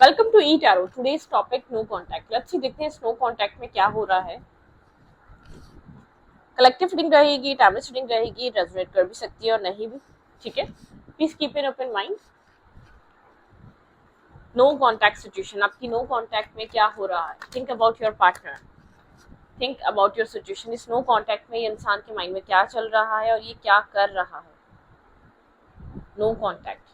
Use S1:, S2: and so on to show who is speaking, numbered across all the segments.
S1: Welcome to E tarot. Today's topic no contact. Let's see, देखते हैं इस no contact में क्या हो रहा है। कलेक्टिव रीडिंग रहेगी, टैमलेस रीडिंग रहेगी, रेजोनेट कर भी सकती है और नहीं भी। ठीक है, please keep in open mind. No contact situation, आपकी नो कांटेक्ट में क्या हो रहा है। Think about your partner, think about your situation. इस नो कांटेक्ट में ये इंसान के माइंड में क्या चल रहा है और ये क्या कर रहा है। No contact.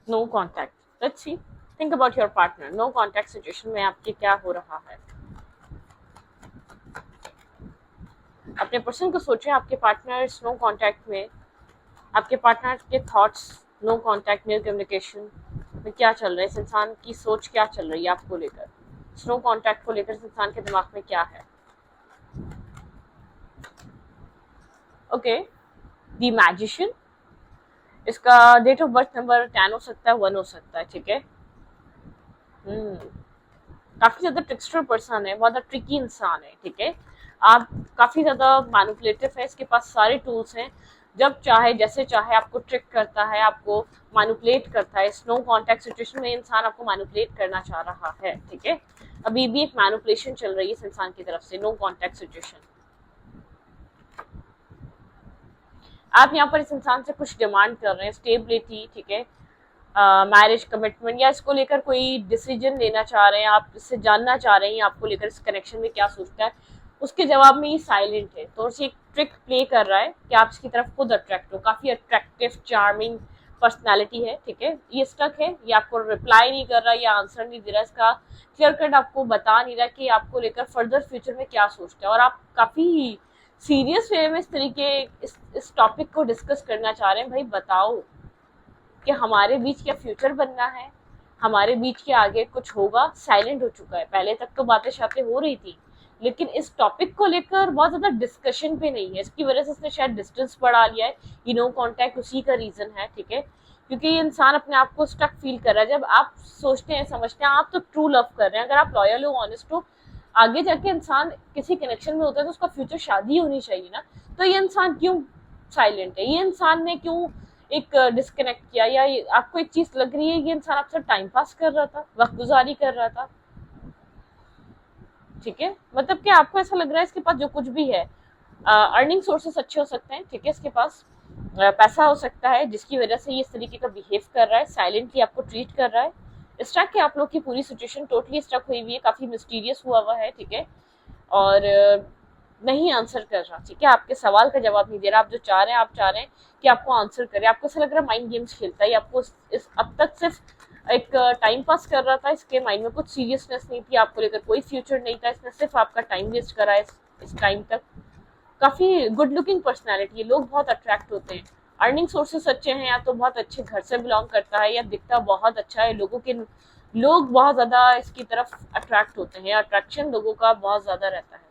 S1: No contact. Let's see, think about your partner. No contact situation में आपके क्या हो रहा है। अपने पर्सन को सोचें, आपके पार्टनर नो कांटेक्ट में, आपके पार्टनर के thoughts no contact no communication में क्या चल रहा है। इस इंसान की सोच क्या चल रही है आपको लेकर, नो कांटेक्ट को लेकर इस इंसान के दिमाग में क्या है। ओके, द मैजिशियन, इसका डेट ऑफ बर्थ नंबर 10 हो सकता है, 1 हो सकता है। ठीक है, काफी ज्यादा ट्रिक्स्टर पर्सन है, बहुत ट्रिकी इंसान है। ठीक है, आप काफी ज्यादा मैनिपुलेटिव है, इसके पास सारे टूल्स हैं। जब चाहे जैसे चाहे आपको ट्रिक करता है, आपको मैनिपुलेट करता है। नो कांटेक्ट सिचुएशन में इंसान आपको मैनिपुलेट करना चाह रहा है। ठीक है, अभी भी एक मैनिपुलेशन चल रही है इस इंसान की तरफ से। नो कांटेक्ट सिचुएशन, आप यहाँ पर इस इंसान से कुछ डिमांड कर रहे हैं, स्टेबिलिटी। ठीक है, मैरिज कमिटमेंट, या इसको लेकर कोई डिसीजन लेना चाह रहे हैं, आप इससे जानना चाह रहे हैं आपको लेकर इस कनेक्शन में क्या सोचता है। उसके जवाब में ये साइलेंट है, तो एक ट्रिक प्ले कर रहा है कि आप इसकी तरफ खुद अट्रैक्ट हो। काफी अट्रैक्टिव चार्मिंग पर्सनैलिटी है। ठीक है, ये स्टक है, ये आपको रिप्लाई नहीं कर रहा, या आंसर नहीं दे रहा, इसका क्लियर कट आपको बता नहीं रहा कि आपको लेकर फर्दर फ्यूचर में क्या सोचता है। और आप काफी सीरियस वे में इस तरीके इस टॉपिक को डिस्कस करना चाह रहे हैं। भाई बताओ कि हमारे बीच क्या फ्यूचर बनना है, हमारे बीच के आगे कुछ होगा। साइलेंट हो चुका है, पहले तक तो बातें शातें हो रही थी, लेकिन इस टॉपिक को लेकर बहुत ज्यादा डिस्कशन पे नहीं है। इसकी वजह से इसने शायद डिस्टेंस बढ़ा लिया है। ये नो कांटेक्ट उसी का रीजन है। ठीक है, क्योंकि ये इंसान अपने आप को स्टक फील कर रहा है। जब आप सोचते हैं, समझते हैं, आप तो ट्रू लव कर रहे हैं, अगर आप लॉयल हो, ऑनेस्ट हो, आगे जाके इंसान किसी कनेक्शन में होता है तो उसका फ्यूचर शादी होनी चाहिए ना। तो ये इंसान क्यों साइलेंट है, ये इंसान ने क्यों एक डिस्कनेक्ट किया, या आपको एक चीज लग रही है ये इंसान आपसे टाइम पास कर रहा था, वक्त गुजारी कर रहा था। ठीक है, मतलब कि आपको ऐसा लग रहा है इसके पास जो कुछ भी है, अर्निंग सोर्सेस अच्छे हो सकते हैं। ठीक है, इसके पास पैसा हो सकता है, जिसकी वजह से ये इस तरीके का बिहेव कर रहा है, साइलेंटली आपको ट्रीट कर रहा है। स्टक है, आप लोग की पूरी सिचुएशन टोटली स्टक हुई हुई है, काफी मिस्टीरियस हुआ है। ठीक है, और नहीं आंसर कर रहा। ठीक है, आपके सवाल का जवाब नहीं दे रहा। आप जो चाह रहे हैं, आप चाह रहे हैं कि आपको आंसर करे। आपको ऐसा लग रहा है माइंड गेम्स खेलता है। आपको इस अब तक सिर्फ एक टाइम पास कर रहा था, इसके माइंड में कुछ सीरियसनेस नहीं थी, आपको लेकर कोई फ्यूचर नहीं था। इसने सिर्फ आपका टाइम वेस्ट करा है इस टाइम तक। काफी गुड लुकिंग पर्सनैलिटी है, लोग बहुत अट्रैक्ट होते हैं। अर्निंग सोर्सेस अच्छे हैं, या तो बहुत अच्छे घर से बिलोंग करता है, या दिखता बहुत अच्छा है। लोग बहुत ज्यादा इसकी तरफ अट्रैक्ट होते हैं, अट्रैक्शन लोगों का बहुत ज्यादा रहता है।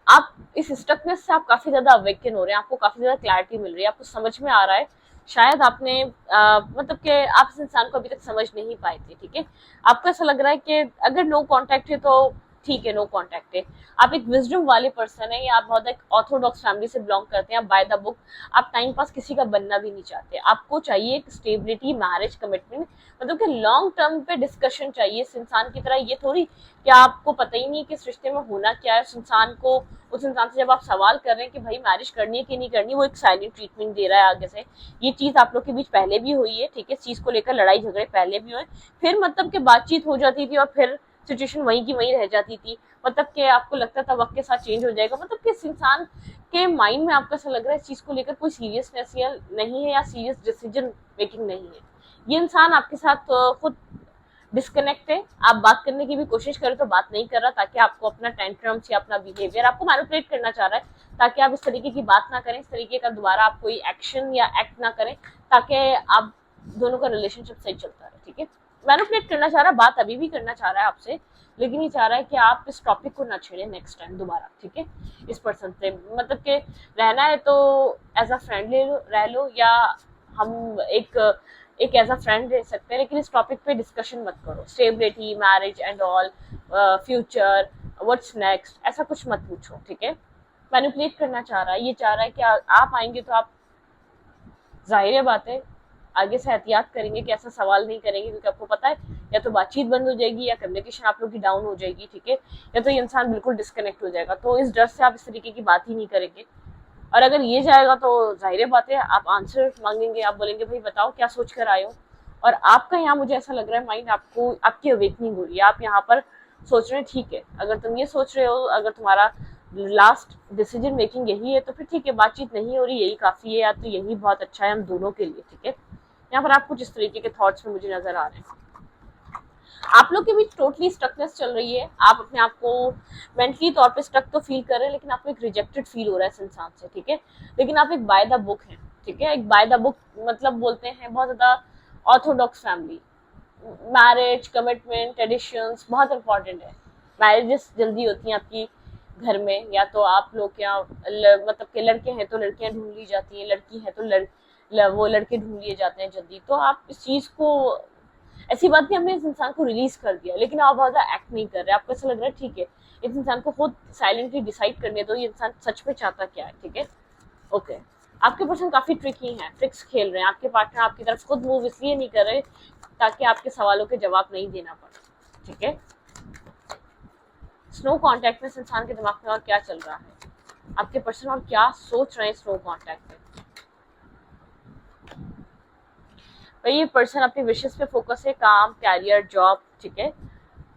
S1: आप इस स्टकनेस से आप काफी ज्यादा अवेकन हो रहे हैं, आपको काफी ज्यादा क्लैरिटी मिल रही है, आपको समझ में आ रहा है। शायद आपने मतलब कि आप इस इंसान को अभी तक समझ नहीं पाए थे। ठीक है, आपको ऐसा लग रहा है कि अगर नो कांटेक्ट है तो ठीक है, नो कांटेक्ट है। आप एक विजडम वाले पर्सन है, या आप बहुत एक ऑर्थोडॉक्स फैमिली से बिलोंग करते हैं, बाय द बुक। आप टाइम पास किसी का बनना भी नहीं चाहते, आपको चाहिए एक स्टेबिलिटी, मैरिज कमिटमेंट, मतलब कि लॉन्ग टर्म पे डिस्कशन चाहिए। इस इंसान की तरह ये थोड़ी कि आपको पता ही नहीं कि इस रिश्ते में होना क्या है। उस इंसान से जब आप सवाल कर रहे हैं कि भाई मैरिज करनी है कि नहीं करनी, वो एक साइलेंट ट्रीटमेंट दे रहा है आगे से। ये चीज आप लोग के बीच पहले भी हुई है। ठीक है, इस चीज को लेकर लड़ाई झगड़े पहले भी हुए, फिर मतलब कि बातचीत हो जाती थी और फिर सिचुएशन वहीं की वहीं रह जाती थी। मतलब कि आपको लगता था वक्त के साथ चेंज हो जाएगा। मतलब कि इस इंसान के माइंड में आपको ऐसा लग रहा है इस चीज को लेकर कोई सीरियसनेस या नहीं है, या सीरियस डिसीजन मेकिंग नहीं है। ये इंसान आपके साथ खुद डिस्कनेक्ट है। आप बात करने की भी कोशिश करें तो बात नहीं कर रहा, ताकि आपको अपना टेंट्रम्स या अपना बिहेवियर आपको मैनिपुलेट करना चाह रहा है, ताकि आप इस तरीके की बात ना करें, इस तरीके का दोबारा आप कोई एक्शन या एक्ट ना करें, ताकि आप दोनों का रिलेशनशिप सही चलता रहे। ठीक है, मैनिपुलेट करना चाह रहा है, बात अभी भी करना चाह रहा है आपसे, लेकिन ये चाह रहा है कि आप इस टॉपिक को ना छेड़े नेक्स्ट टाइम दोबारा। ठीक है, इस पर्सन से मतलब कि रहना है तो एज अ फ्रेंड रह लो, या हम एक एज अ फ्रेंड रह सकते हैं, लेकिन इस टॉपिक पे डिस्कशन मत करो। Stability, marriage and all, future, what's next, ऐसा कुछ मत पूछो, ठीक है। मैनिपुलेट करना चाह रहा है, ये चाह रहा है कि आप आएंगे तो आप, जाहिर है बात है, आगे से एहतियात करेंगे कि ऐसा सवाल नहीं करेंगे, क्योंकि आपको पता है या तो बातचीत बंद हो जाएगी या कम्युनिकेशन आप लोग की डाउन हो जाएगी, ठीक है, या तो ये इंसान बिल्कुल डिस्कनेक्ट हो जाएगा। तो इस डर से आप इस तरीके की बात ही नहीं करेंगे। और अगर ये जाएगा तो जाहिर बात है आप आंसर मांगेंगे, आप बोलेंगे भाई बताओ क्या सोच कर आए हो। और आपका यहाँ मुझे ऐसा लग रहा है माइंड आपको, आपकी अवेकनिंग हो रही है, आप यहाँ पर सोच रहे हैं ठीक है, अगर तुम ये सोच रहे हो, अगर तुम्हारा लास्ट डिसीजन मेकिंग यही है तो फिर ठीक है, बातचीत नहीं हो रही यही काफी है, या तो यही बहुत अच्छा है हम दोनों के लिए, ठीक है। यहाँ पर आप कुछ इस तरीके के थॉट्स में मुझे नजर आ रहे हैं। आप लोग के बीच टोटली स्टकनेस चल रही है, आप अपने आप को मेंटली तौर पे स्टक तो फील कर रहे हैं, लेकिन आपको एक रिजेक्टेड फील हो रहा है इस इंसान से, ठीक है। लेकिन आप एक बाय द बुक हैं, ठीक है। एक बाय द बुक मतलब बोलते हैं बहुत ज्यादा Orthodox family, marriage, commitment, traditions बहुत इंपॉर्टेंट है। मैरिजेस जल्दी होती हैं आपकी घर में, या तो आप लोग क्या मतलब के लड़के हैं तो लड़कियां ढूंढ ली जाती हैं, लड़की है तो वो लड़के ढूंढ लिए जाते हैं जल्दी। तो आप इस चीज को, ऐसी बात नहीं हमने इस इंसान को रिलीज कर दिया, लेकिन आप बहुत ज्यादा एक्ट नहीं कर रहे, आपको ऐसा लग रहा है ठीक है इस इंसान को खुद साइलेंटली डिसाइड करने दो ये इंसान सच में चाहता क्या है, ठीक है। ओके, आपके पर्सन काफी ट्रिकी हैं, ट्रिक्स खेल रहे हैं, आपके पार्टनर आपकी तरफ खुद मूव इसलिए नहीं कर रहे ताकि आपके सवालों के जवाब नहीं देना पड़े, ठीक है। स्नो कॉन्टैक्ट में इस इंसान के दिमाग में और क्या चल रहा है, आपके पर्सन और क्या सोच रहे हैं स्नो कॉन्टैक्ट में। भाई ये पर्सन अपनी विशेष पे फोकस है, काम, कैरियर, जॉब, ठीक है।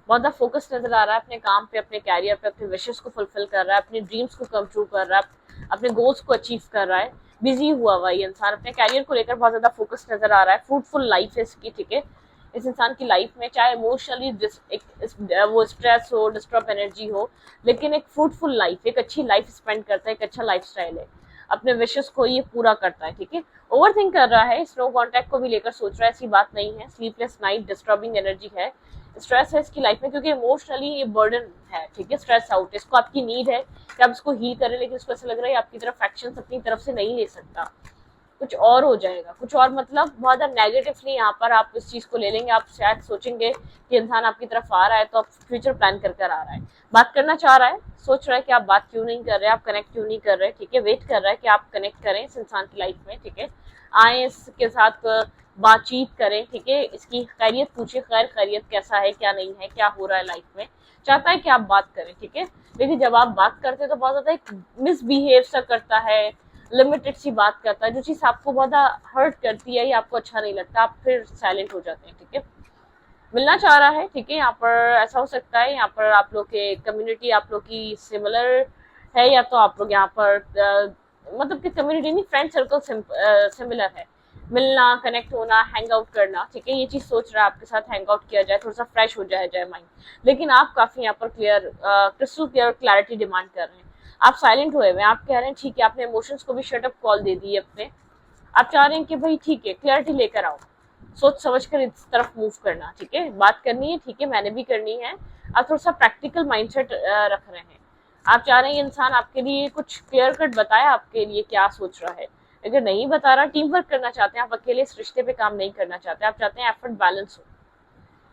S1: बहुत ज्यादा फोकस नजर आ रहा है अपने काम पे, अपने कैरियर पे, अपने विशेष को फुलफिल कर रहा है, अपने ड्रीम्स को कम ट्रू कर रहा है, अपने गोल्स को अचीव कर रहा है। बिजी हुआ ये इंसान अपने कैरियर को लेकर बहुत ज्यादा फोकस नजर आ रहा है। फ्रूटफुल लाइफ है इसकी, ठीक है। इस इंसान की लाइफ में चाहे इमोशनली वो स्ट्रेस हो, डिस्टर्ब एनर्जी हो, लेकिन एक फ्रूटफुल लाइफ, एक अच्छी लाइफ स्पेंड करता है, एक अच्छा लाइफ स्टाइल है, अपने विशेष को ये पूरा करता है, ठीक है। ओवर थिंक कर रहा है, स्नो कॉन्टैक्ट को भी लेकर सोच रहा है, ऐसी बात नहीं है। स्लीपलेस नाइट, डिस्टर्बिंग एनर्जी है, स्ट्रेस है इसकी लाइफ में, क्योंकि इमोशनली ये बर्डन है, ठीक है, स्ट्रेस आउट। इसको आपकी नीड है कि आप इसको हील करें, लेकिन इसको ऐसा लग रहा है आपकी तरफ एक्शन अपनी तरफ से नहीं ले सकता, कुछ और हो जाएगा, कुछ और मतलब बहुत ज्यादा नेगेटिवली यहाँ पर आप इस चीज को ले लेंगे। आप शायद सोचेंगे कि इंसान आपकी तरफ आ रहा है तो आप फ्यूचर प्लान कर कर आ रहा है, बात करना चाह रहा है, सोच रहा है कि आप बात क्यों नहीं कर रहे, आप कनेक्ट क्यों नहीं कर रहे, ठीक है। वेट कर रहा है कि आप कनेक्ट करें इस इंसान की लाइफ में, ठीक है, आए इसके साथ बातचीत करें, ठीक है, इसकी खैरियत पूछे, खैर खैरियत कैसा है, क्या नहीं है, क्या हो रहा है लाइफ में, चाहता है कि आप बात करें, ठीक है। लेकिन जब आप बात करते हैं तो बहुत ज्यादा एक मिसबिहेव सा करता है, लिमिटेड सी बात करता है, जो चीज आपको बहुत हर्ट करती है या आपको अच्छा नहीं लगता, आप फिर साइलेंट हो जाते हैं, ठीक है। मिलना चाह रहा है, ठीक है। यहाँ पर ऐसा हो सकता है, यहाँ पर आप लोग के कम्युनिटी आप लोग की सिमिलर है, या तो आप लोग यहाँ पर मतलब कि कम्युनिटी नहीं, फ्रेंड सर्कल सिमिलर है। मिलना, कनेक्ट होना, हैंग आउट करना, ठीक है, ये चीज सोच रहा है आपके साथ हैंग आउट किया जाए, थोड़ा सा फ्रेश हो जाए माइंड। लेकिन आप काफी यहाँ पर clear, crystal clear clarity demand कर रहे हैं। आप साइलेंट हुए हुए, आप कह रहे हैं ठीक है, आपने इमोशंस को भी शट अप कॉल दे दी है अपने। आप चाह रहे हैं कि भाई ठीक है, क्लैरिटी लेकर आओ, सोच समझ कर इस तरफ मूव करना, ठीक है, बात करनी है, ठीक है, मैंने भी करनी है। आप थोड़ा सा प्रैक्टिकल माइंडसेट रख रहे हैं। आप चाह रहे हैं इंसान आपके लिए कुछ क्लियर कट बताए, आपके लिए क्या सोच रहा है। अगर नहीं बता रहा, टीम वर्क करना चाहते हैं, आप अकेले इस रिश्ते पे काम नहीं करना चाहते, आप चाहते हैं एफर्ट बैलेंस हो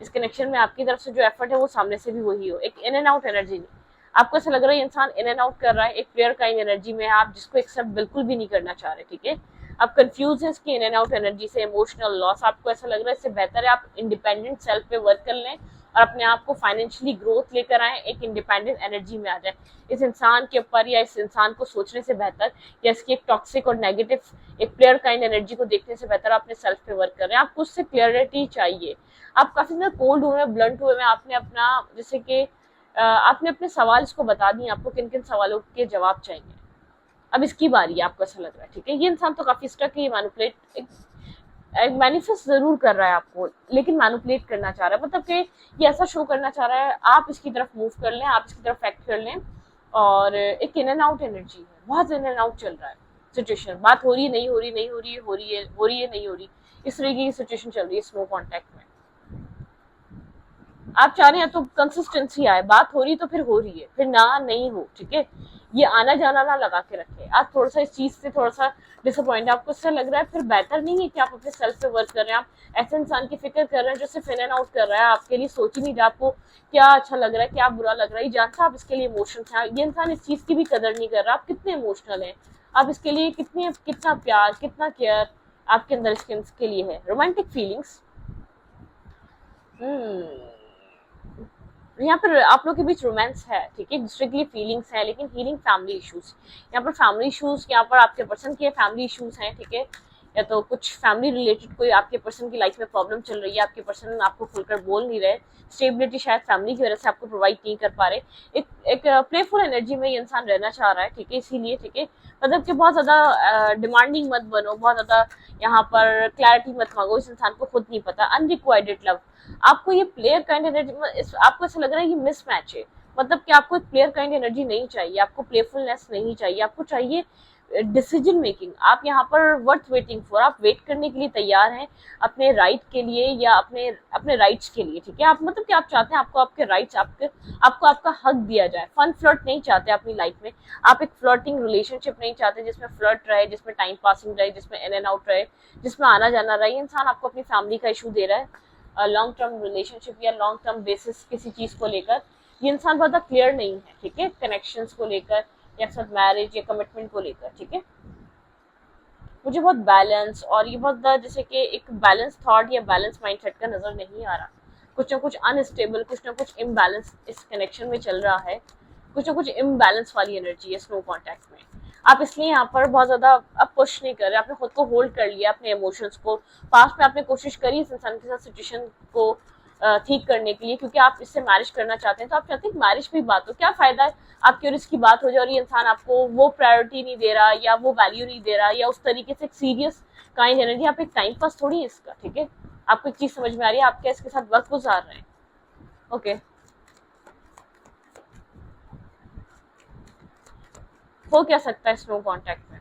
S1: इस कनेक्शन में, आपकी तरफ से जो एफर्ट है वो सामने से भी वही हो, एक इन एंड आउट एनर्जी नहीं। आपको ऐसा लग रहा है इंसान इन एंड आउट कर रहा है, एक प्लेयर काइंड एनर्जी में है, आप जिसको एक्सेप्ट बिल्कुल भी नहीं करना चाह रहे, ठीक है। आप कंफ्यूज हैं इसकी इन एंड आउट एनर्जी से, इमोशनल लॉस। आपको ऐसा लग रहा है इससे बेहतर है आप इंडिपेंडेंट सेल्फ पे वर्क कर लें और अपने आप को फाइनेंशियली ग्रोथ लेकर आए, एक इंडिपेंडेंट एनर्जी में आ जाए। इस इंसान के ऊपर या इस इंसान को सोचने से बेहतर, या इसकी एक टॉक्सिक और नेगेटिव एक प्लेयर काइंड एनर्जी को देखने से बेहतर अपने सेल्फ पे वर्क कर रहे हैं। आपको उससे क्लियरिटी चाहिए। आप काफी ज्यादा कोल्ड हुए, ब्लंट हुए, आपने अपना जैसे कि आपने अपने सवाल इसको बता दिए, आपको किन किन सवालों के जवाब चाहिए, अब इसकी बारी है, आपको ऐसा लग रहा है, ठीक है। ये इंसान तो काफी स्टक है, ये मैनिपुलेट एक मैनिफेस्ट जरूर कर रहा है आपको, लेकिन मैनिपुलेट करना चाह रहा है, मतलब कि ये ऐसा शो करना चाह रहा है आप इसकी तरफ मूव कर लें, आप इसकी तरफ एक्ट कर लें। और एक इन एंड आउट एनर्जी है, बहुत इन एंड आउट चल रहा है सिचुएशन, बात हो रही है, नहीं हो रही, नहीं हो रही है, हो रही है, हो रही है, नहीं हो रही, इस तरीके की सिचुएशन चल रही है स्नो कॉन्टैक्ट में। आप चाह रहे हैं तो कंसिस्टेंसी आए, बात हो रही तो फिर हो रही है, फिर ना नहीं हो, ठीक है। ये आना जाना ना लगा के रखे। आप थोड़ा सा इस चीज से थोड़ा सा डिसअपॉइंट, आपको इससे लग रहा है, फिर बेहतर नहीं है कि आप अपने सेल्फ पे वर्क कर रहे हैं, आप ऐसे इंसान की फिक्र कर रहे हैं जो सिर्फ इन एंड आउट कर रहा है, आपके लिए सोच ही नहीं रहा आपको क्या अच्छा लग रहा है क्या बुरा लग रहा है, ये जानता आप इसके लिए इमोशंस हैं, ये इंसान इस चीज की भी कदर नहीं कर रहा आप कितने इमोशनल हैं, आप इसके लिए कितने कितना प्यार कितना केयर आपके अंदर इसके लिए है। रोमांटिक फीलिंग्स, यहाँ पर आप लोग के बीच रोमांस है, ठीक है, एक दूसरे के लिए फीलिंग्स है, लेकिन हीलिंग फैमिली इश्यूज, यहाँ पर फैमिली इश्यूज, यहाँ पर आपके पर्सन के फैमिली इश्यूज हैं, ठीक है, या तो कुछ फैमिली रिलेटेड कोई आपके पर्सन की लाइफ में प्रॉब्लम चल रही है, आपके पर्सन आपको खुलकर बोल नहीं रहे, स्टेबिलिटी शायद फैमिली की वजह से आपको प्रोवाइड नहीं कर पा रहे, एक प्लेफुल एनर्जी में ये इंसान रहना चाह रहा है, ठीक है, इसीलिए, ठीक है, मतलब कि बहुत ज्यादा डिमांडिंग मत बनो, बहुत ज्यादा यहाँ पर क्लैरिटी मत मांगो, इस इंसान को खुद नहीं पता, अनरिक्वायर्ड लव, आपको ये प्लेयर काइंड एनर्जी, आपको ऐसा लग रहा है ये मिसमैच है, मतलब कि आपको एक प्लेयर काइंड एनर्जी नहीं चाहिए, आपको प्लेफुलनेस नहीं चाहिए, आपको चाहिए डिसीजन मेकिंग, आप यहाँ पर वर्थ वेटिंग फॉर, आप वेट करने के लिए तैयार हैं अपने राइट के लिए या अपने अपने राइट्स के लिए, ठीक है, आप मतलब कि आप चाहते हैं आपको आपके राइट्स, आपको आपका हक दिया जाए, फन फ्लर्ट नहीं चाहते अपनी लाइफ में, आप एक फ्लर्टिंग रिलेशनशिप नहीं चाहते जिसमें फ्लर्ट रहे, जिसमें टाइम पासिंग रहे, जिसमें इन एंड आउट रहे, जिसमें आना जाना रहे, इंसान आपको अपनी फैमिली का इशू दे रहा है, लॉन्ग टर्म रिलेशनशिप या लॉन्ग टर्म बेसिस किसी चीज को लेकर, ये इंसान बहुत क्लियर नहीं है, ठीक है, कनेक्शंस को लेकर या साथ मैरिज या कमिटमेंट को लेकर, ठीक है, मुझे बहुत बैलेंस और ये बहुत जैसे कि एक बैलेंस थॉट या बैलेंस माइंडसेट का नजर नहीं आ रहा, कुछ ना कुछ अनस्टेबल, कुछ ना कुछ इम्बैलेंस इस कनेक्शन में चल रहा है, कुछ ना कुछ इम्बैलेंस वाली एनर्जी है स्नो कॉन्टैक्ट में, आप इसलिए यहाँ पर बहुत ज्यादा अब पुश नहीं कर रहे, आपने खुद को होल्ड कर लिया, अपने इमोशंस को, पास्ट में आपने कोशिश करी इस इंसान के साथ सिचुएशन को ठीक करने के लिए, क्योंकि आप इससे मैरिज करना चाहते हैं, तो आप चाहते हैं मैरिज भी बात हो, क्या फायदा है आपकी और इसकी बात हो जाए और ये इंसान आपको वो प्रायोरिटी नहीं दे रहा या वो वैल्यू नहीं दे रहा या उस तरीके से सीरियस काइंड एनर्जी, आप एक टाइम पास थोड़ी है इसका, ठीक है, आपको एक चीज समझ में आ रही है, आप क्या इसके साथ वक्त गुजार रहे हैं, ओके, हो क्या सकता है स्नो कॉन्टैक्ट में,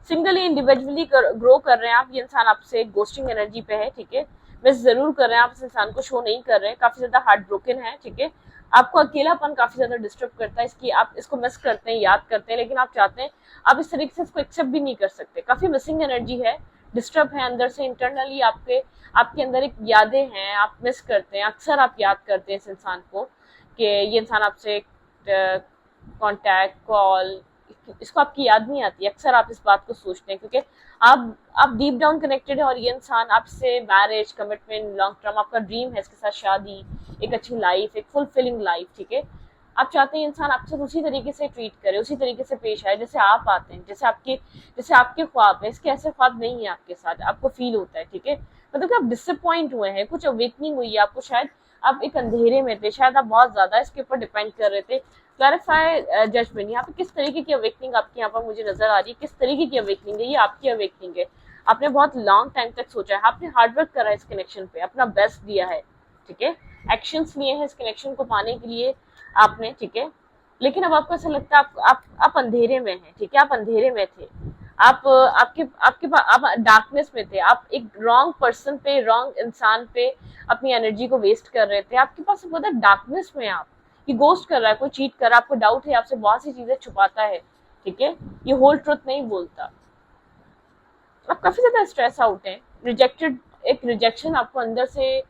S1: सिंगली इंडिविजुअली ग्रो कर रहे हैं आप, ये इंसान आपसे गोस्टिंग एनर्जी पे है, ठीक है, मिस जरूर कर रहे हैं आप इस इंसान को, शो नहीं कर रहे हैं, काफी ज्यादा हार्ट ब्रोकन है, ठीक है, आपको अकेलापन काफी ज्यादा डिस्टर्ब करता है, इसकी आप इसको मिस करते हैं, याद करते हैं, लेकिन आप चाहते हैं आप इस तरीके से इसको एक्सेप्ट भी नहीं कर सकते, काफी मिसिंग एनर्जी है, डिस्टर्ब है अंदर से, इंटरनली आपके अंदर एक यादें हैं, आप मिस करते हैं, अक्सर आप याद करते हैं इस इंसान को कि ये इंसान आपसे कॉन्टैक्ट कॉल, इसको आपकी याद नहीं आती, अक्सर आप इस बात को सोचते हैं क्योंकि आप डीप डाउन कनेक्टेड है और ये इंसान आपसे मैरिज कमिटमेंट लॉन्ग टर्म, आपका ड्रीम है इसके साथ शादी, एक अच्छी लाइफ, एक फुलफिलिंग लाइफ, ठीक है, आप चाहते हैं इंसान आपसे उसी तरीके से ट्रीट करे, उसी तरीके से पेश आए जैसे आप आते हैं, जैसे आपके ख्वाब है, इसके ऐसे ख्वाब नहीं है आपके साथ, आपको फील होता है, ठीक है, मतलब कि आप डिसअपॉइंट हुए हैं, कुछ अवेकनिंग हुई है आपको, शायद आप एक अंधेरे में थे, शायद आप बहुत ज्यादा इसके ऊपर डिपेंड कर रहे थे, क्लैरिफाई जजमेंट, यहाँ पे किस तरीके की अवेकनिंग आपकी यहाँ पर मुझे नजर आ रही है, किस तरीके की अवेकनिंग है, ये आपकी अवेकनिंग है, आपने बहुत लॉन्ग टाइम तक सोचा है, आपने हार्डवर्क करा है इस कनेक्शन पे, अपना बेस्ट दिया है, ठीक है, एक्शंस लिए हैं इस कनेक्शन को पाने के लिए आपने, ठीक है, लेकिन अब आपको ऐसा लगता है आप अंधेरे में हैं, ठीक है, आप अंधेरे में थे, आप आपके आपके पास आप डार्कनेस में थे, आप एक रॉन्ग पर्सन पे, रॉन्ग इंसान पे अपनी एनर्जी को वेस्ट कर रहे थे, आपके पास बहुत डार्कनेस में आप, ये गोस्ट कर रहा है, कोई चीट कर रहा है, आपको डाउट है, आपसे बहुत सी चीजें छुपाता है, ठीक है, ये होल ट्रुथ नहीं बोलता, आप काफी ज्यादा स्ट्रेस आउट है, रिजेक्टेड, एक रिजेक्शन आपको अंदर से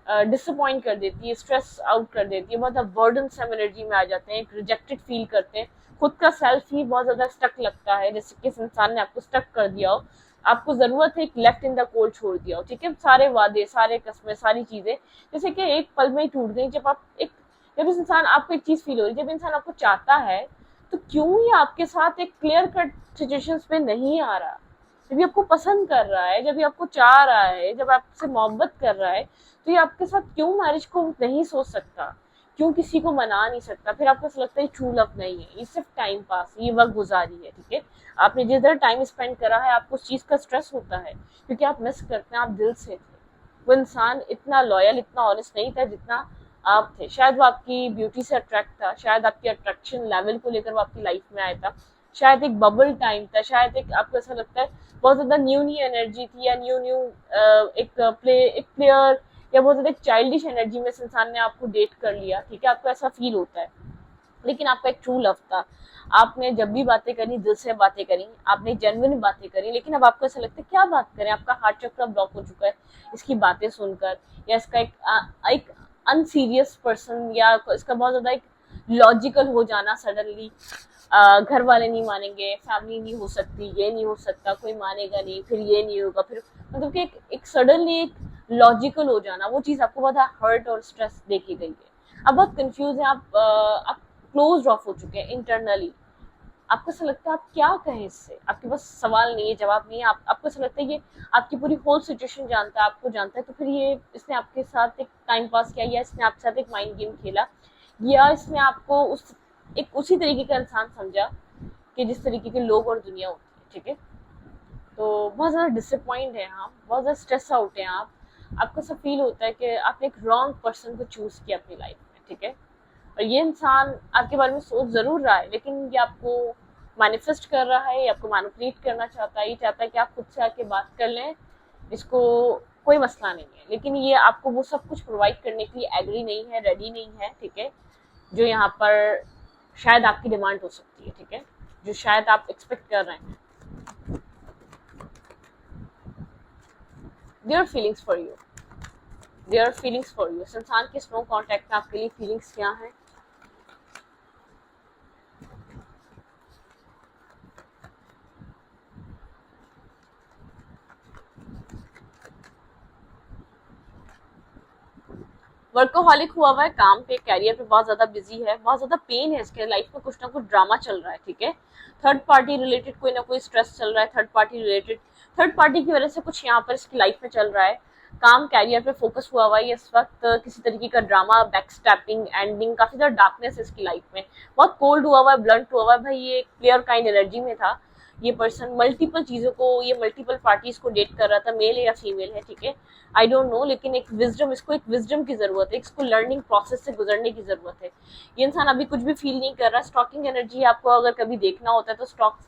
S1: डिसअपॉइंट कर देती है, स्ट्रेस आउट कर देती है, बहुत बर्डन सम एनर्जी में आ जाते हैं, एक रिजेक्टेड फील करते हैं, खुद का सेल्फ ही बहुत ज्यादा स्टक लगता है, जैसे किस इंसान ने आपको स्टक कर दिया हो, आपको जरूरत है एक लेफ्ट इन द कोल्ड छोड़ दिया हो, ठीक है, सारे वादे सारे कस्में सारी चीजें जैसे कि एक पल में ही टूट गई, जब इस इंसान आपको एक चीज फील हो रही है, जब इंसान आपको चाहता है तो क्यों ये आपके साथ एक क्लियर कट सिचुएशंस पे नहीं आ रहा, जब ये आपको पसंद कर रहा है, जब ये आपको चाह रहा है, जब आपसे मोहब्बत कर रहा है, तो ये आपके साथ क्यों मैरिज को नहीं सोच सकता, क्यों किसी को मना नहीं सकता, फिर आपको ऐसा लगता है ट्रू लव नहीं है, ये सिर्फ टाइम पास, ये वक्त गुजारी है, ठीक है, आपने जिधर टाइम स्पेंड करा है आपको उस चीज का स्ट्रेस होता है क्योंकि आप मिस करते हैं, आप दिल से थे, वो इंसान इतना लॉयल इतना ऑनेस्ट नहीं था जितना आप थे, शायद वो आपकी ब्यूटी से अट्रैक्ट था, शायद आपकी अट्रैक्शन लेवल को लेकर वो आपकी लाइफ में आया था, शायद एक बबल टाइम था, शायद एक आपको ऐसा लगता है बहुत ज्यादा न्यू एनर्जी थी या न्यू एक प्लेयर या बहुत ज्यादा चाइल्डिश एनर्जी में इंसान ने आपको डेट कर लिया, ठीक है, आपको ऐसा फील होता है, लेकिन आपका एक ट्रू लव था, आपने जब भी बातें करी दिल से बातें करी, आपने जेन्युइन बातें करी, लेकिन अब आपको ऐसा लगता है क्या बात करें, आपका हार्ट चक्र ब्लॉक हो चुका है इसकी बातें सुनकर, या इसका एक अनसीरियस पर्सन, या इसका बहुत ज्यादा एक लॉजिकल हो जाना सडनली, घर वाले नहीं मानेंगे, फैमिली नहीं हो सकती, ये नहीं हो सकता, कोई मानेगा नहीं, फिर ये नहीं होगा, फिर मतलब कि एक सडनली एक लॉजिकल हो जाना, वो चीज आपको बहुत हर्ट और स्ट्रेस देखी गई है। आप बहुत कंफ्यूज हैं, आप क्लोज ऑफ हो चुके हैं इंटरनली, आपको ऐसा लगता है आप क्या कहें इससे, आपके पास सवाल नहीं है, जवाब नहीं है, आपको ऐसा लगता है ये आपकी पूरी होल सिचुएशन जानता है, आपको जानता है, तो फिर ये इसने आपके साथ एक टाइम पास किया, या इसने आपके साथ एक माइंड गेम खेला, या इसने आपको उसी तरीके का इंसान समझा कि जिस तरीके के लोग और दुनिया होती है, ठीक है। तो बहुत ज़्यादा डिसअपॉइंट है आप, बहुत ज़्यादा स्ट्रेस आउट है आप, आपको ऐसा फील होता है कि आपने एक रॉन्ग पर्सन को चूज किया अपनी लाइफ में, ठीक है। और ये इंसान आपके बारे में सोच जरूर रहा है, लेकिन ये आपको मैनिफेस्ट कर रहा है, ये आपको मैनिपुलेट करना चाहता है, ये चाहता है कि आप खुद से आके बात कर लें, इसको कोई मसला नहीं है, लेकिन ये आपको वो सब कुछ प्रोवाइड करने के लिए एग्री नहीं है, रेडी नहीं है, ठीक है, जो यहाँ पर शायद आपकी डिमांड हो सकती है, ठीक है, जो शायद आप एक्सपेक्ट कर रहे हैं। Their feelings for you, their feelings for you, इंसान के स्नो कॉन्टेक्ट में आपके लिए फीलिंग्स क्या हैं। वर्कोहॉलिक हुआ है, काम पे कैरियर पे बहुत ज्यादा बिजी है, बहुत ज्यादा पेन है, इसके लाइफ में कुछ ना कुछ ड्रामा चल रहा है, ठीक है, थर्ड पार्टी रिलेटेड कोई ना कोई स्ट्रेस चल रहा है, थर्ड पार्टी की वजह से कुछ यहाँ पर इसकी लाइफ में चल रहा है, काम कैरियर पे फोकस हुआ है इस वक्त, किसी तरीके का ड्रामा, बैकस्टैपिंग, एंडिंग, काफी ज्यादा डार्कनेस है इसकी लाइफ में, बहुत कोल्ड हुआ है, ब्लंट हुआ है भाई, ये क्लियर काइंड एनर्जी में था, ये पर्सन मल्टीपल चीजों को, ये मल्टीपल पार्टीज को डेट कर रहा था, मेल है या फीमेल है, ठीक है, आई डोंट नो, लेकिन एक विजडम, इसको एक विजडम की जरूरत है, इसको लर्निंग प्रोसेस से गुजरने की जरूरत है। ये इंसान अभी कुछ भी फील नहीं कर रहा, स्टॉकिंग एनर्जी आपको अगर कभी देखना होता है तो स्टॉक्स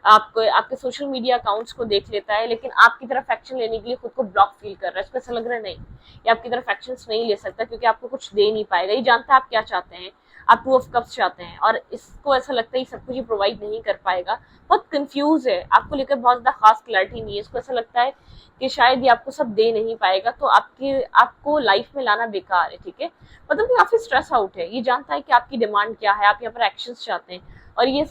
S1: आपको आपके सोशल मीडिया अकाउंट्स को देख लेता है, लेकिन आपकी तरफ एक्शन लेने के लिए खुद को ब्लॉक फील कर रहा है, इसको ऐसा लग रहा है नहीं, ये आपकी तरफ एक्शन नहीं ले सकता, क्योंकि आपको कुछ दे नहीं पाएगा, ये जानता है आप क्या चाहते हैं, आप टू ऑफ कप्स चाहते हैं, और इसको ऐसा लगता है ये सब कुछ ये प्रोवाइड नहीं कर पाएगा, बहुत कंफ्यूज है, आपको लेकर बहुत ज्यादा खास क्लैरिटी नहीं है, इसको ऐसा लगता है कि शायद ये आपको सब दे नहीं पाएगा, तो आपको लाइफ में लाना बेकार है, ठीक है, मतलब कि काफी स्ट्रेस आउट है, ये जानता है कि आपकी डिमांड क्या है, आप यहाँ पर एक्शंस चाहते हैं, और ये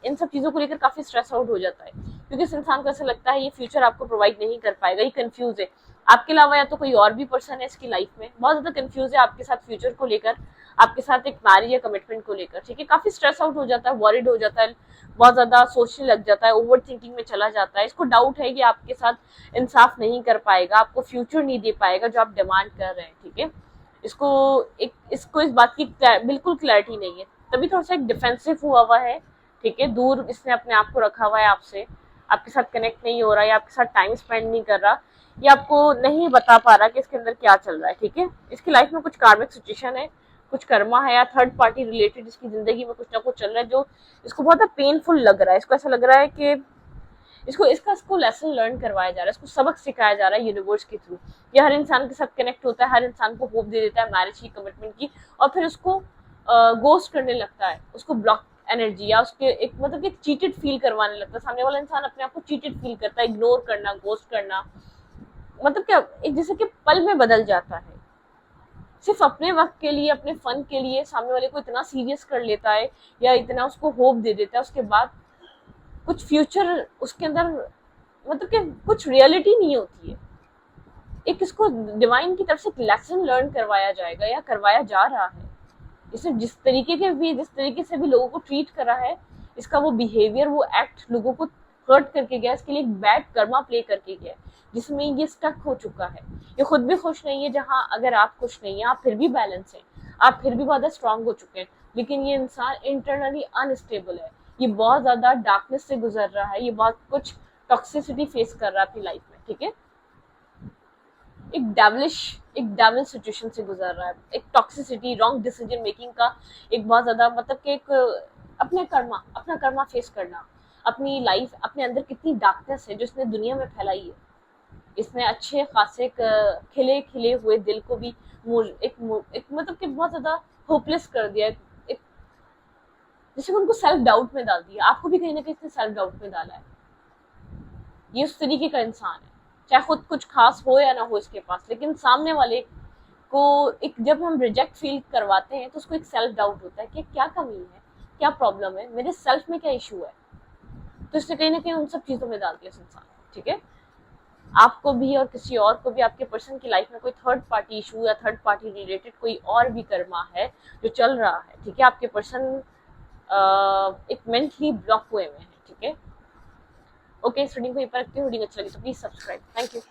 S1: इन सब चीजों को लेकर काफी स्ट्रेस आउट हो जाता है, क्योंकि इस इंसान को ऐसा लगता है ये फ्यूचर आपको प्रोवाइड नहीं कर पाएगा, ये कंफ्यूज है, आपके अलावा या तो कोई और भी पर्सन है इसकी लाइफ में, बहुत ज्यादा कंफ्यूज है आपके साथ फ्यूचर को लेकर, आपके साथ एक मैरिज या कमिटमेंट को लेकर, ठीक है, काफी स्ट्रेस आउट हो जाता है, वॉरिड हो जाता है, बहुत ज्यादा सोचने लग जाता है, ओवर थिंकिंग में चला जाता है, इसको डाउट है कि आपके साथ इंसाफ नहीं कर पाएगा, आपको फ्यूचर नहीं दे पाएगा जो आप डिमांड कर रहे हैं, ठीक है, इसको इस बात की बिल्कुल क्लैरिटी नहीं है, तभी थोड़ा सा एक डिफेंसिव हुआ है, ठीक है, दूर इसने अपने आप को रखा हुआ है आपसे, आपके साथ कनेक्ट नहीं हो रहा है, आपके साथ टाइम स्पेंड नहीं कर रहा, ये आपको नहीं बता पा रहा कि इसके अंदर क्या चल रहा है, ठीक है, इसकी लाइफ में कुछ कार्मिक सिचुएशन है, कुछ कर्मा है, या थर्ड पार्टी रिलेटेड इसकी जिंदगी में कुछ ना कुछ चल रहा है जो इसको बहुत पेनफुल लग रहा है, इसको ऐसा लग रहा है कि इसको लेसन लर्न करवाया जा रहा है, इसको सबक सिखाया जा रहा है यूनिवर्स के थ्रू, ये हर इंसान के साथ कनेक्ट होता है, हर इंसान को होप दे देता है मैरिज की, कमिटमेंट की, और फिर उसको गोस्ट करने लगता है, उसको ब्लॉक एनर्जी या उसके एक मतलब कि चीटेड फील करवाने लगता है, सामने वाला इंसान अपने आप को चीटेड फील करता है, इग्नोर करना, गोस्ट करना, मतलब क्या एक जैसे कि पल में बदल जाता है, सिर्फ अपने वक्त के लिए, अपने फन के लिए सामने वाले को इतना सीरियस कर लेता है, या इतना उसको होप दे देता है, उसके बाद कुछ फ्यूचर उसके अंदर मतलब कि कुछ रियलिटी नहीं होती है, एक इसको डिवाइन की तरफ से लेसन लर्न करवाया जाएगा या करवाया जा रहा है, इसने जिस तरीके से भी लोगों को ट्रीट करा है, इसका वो बिहेवियर, वो एक्ट लोगों को हर्ट करके गया, इसके लिए एक बैड कर्मा प्ले करके गया, जिसमें ये स्टक हो चुका है, ये खुद भी खुश नहीं है, जहाँ अगर आप खुश नहीं है, आप फिर भी बैलेंस है, आप फिर भी बहुत स्ट्रांग हो चुके हैं, लेकिन ये इंसान इंटरनली अनस्टेबल है, ये बहुत ज्यादा डार्कनेस से गुजर रहा है, ये बहुत कुछ टॉक्सिसिटी फेस कर रहा है अपनी लाइफ में, ठीक है, एक डेविल सिचुएशन से गुजर रहा है, एक टॉक्सिसिटी, रॉन्ग डिसीजन मेकिंग का एक बहुत ज्यादा मतलब कि एक अपना कर्मा फेस करना, अपनी लाइफ, अपने अंदर कितनी डार्कनेस है जो इसने दुनिया में फैलाई है, इसने अच्छे खासे खिले खिले हुए दिल को भी एक मतलब कि बहुत ज्यादा होपलेस कर दिया, एक जिससे उनको सेल्फ डाउट में डाल दिया। आपको भी कहीं ना कहीं सेल्फ डाउट में डाला है। ये उस तरीके का इंसान है, चाहे खुद कुछ खास हो या ना हो इसके पास, लेकिन सामने वाले को एक जब हम रिजेक्ट फील करवाते हैं तो उसको एक सेल्फ डाउट होता है कि क्या कमी है, क्या प्रॉब्लम है, मेरे सेल्फ में क्या इशू है। तो इसने कहीं ना कहीं उन सब चीजों में डाल दिया इंसान। ठीक है, आपको भी और किसी और को भी आपके पर्सन की लाइफ में कोई थर्ड पार्टी इशू या थर्ड पार्टी रिलेटेड कोई और भी कर्मा है जो चल रहा है। ठीक है, आपके पर्सन एक मेंटली ब्लॉक हुए हैं। ठीक है, ओके, इस रीडिंग को यहीं पर रखती हूँ। रीडिंग अच्छा लगी तो प्लीज सब्सक्राइब। Thank you.